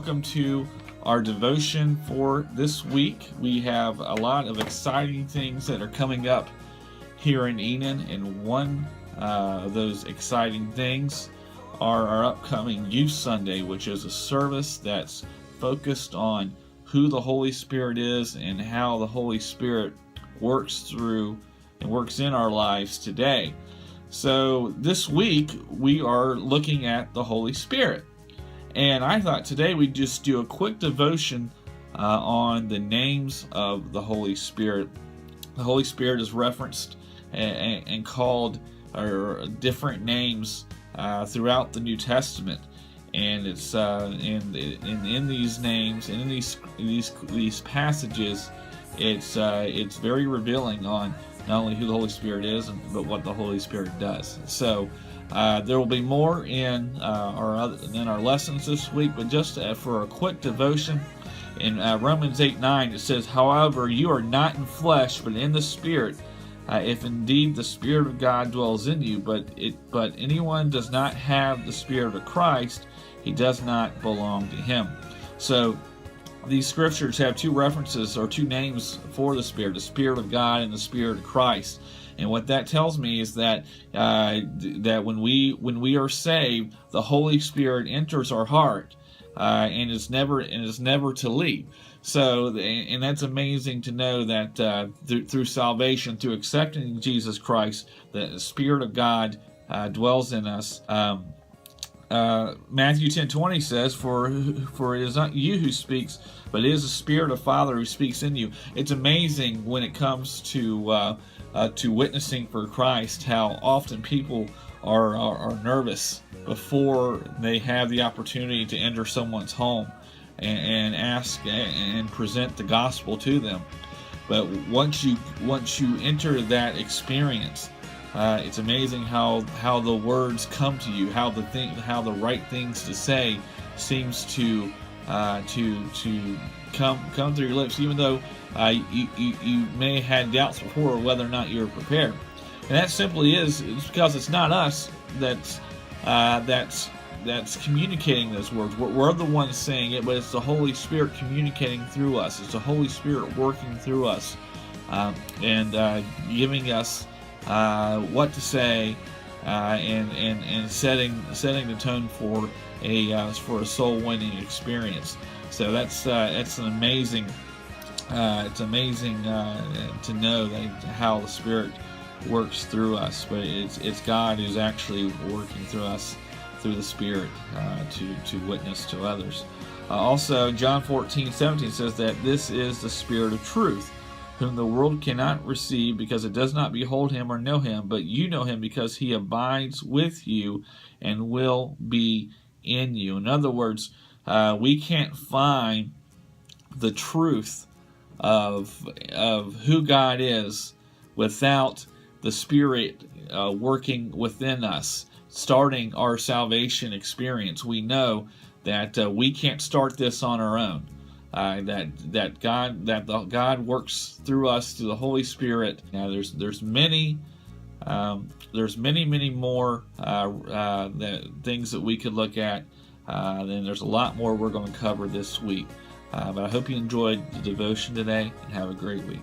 welcome to our devotion for this week. We have a lot of exciting things that are coming up here in Enon, and one of those exciting things are our upcoming Youth Sunday, which is a service that's focused on who the Holy Spirit is and how the Holy Spirit works through and works in our lives today. So this week we are looking at the Holy Spirit. And I thought today we'd just do a quick devotion on the names of the Holy Spirit. The Holy Spirit is referenced and called different names throughout the New Testament, and it's in these names and in these passages, it's very revealing on not only who the Holy Spirit is, but what the Holy Spirit does. So there will be more in our lessons this week, but just for a quick devotion, in Romans 8:9 it says, "However, you are not in flesh, but in the Spirit, if indeed the Spirit of God dwells in you. But anyone does not have the Spirit of Christ, he does not belong to him." So these scriptures have two references or two names for the Spirit of God and the Spirit of Christ. And what that tells me is that when we are saved, the Holy Spirit enters our heart and is never to leave. So, and that's amazing to know that through salvation, through accepting Jesus Christ, the Spirit of God dwells in us. Matthew 10:20 says, "For it is not you who speaks, but it is the Spirit of Father who speaks in you." It's amazing when it comes to witnessing for Christ, how often people are nervous before they have the opportunity to enter someone's home and ask and present the gospel to them. But once you enter that experience, it's amazing how the words come to you, how the right things to say seems to come through your lips, even though you may have had doubts before whether or not you were prepared. And that simply it's because it's not us that's communicating those words. We're the ones saying it, but it's the Holy Spirit communicating through us. It's the Holy Spirit working through us and giving us what to say and setting the tone for a soul winning experience. So that's an amazing. It's amazing to know how the Spirit works through us, but it's God who's actually working through us through the Spirit to witness to others. Also, John 14:17 says that this is the Spirit of truth, whom the world cannot receive because it does not behold him or know him, but you know him because he abides with you and will be in you. In other words, we can't find the truth of who God is without the Spirit working within us, starting our salvation experience. We know that we can't start this on our own. That God works through us through the Holy Spirit. Now, there's many more things that we could look at. Then there's a lot more we're going to cover this week. But I hope you enjoyed the devotion today and have a great week.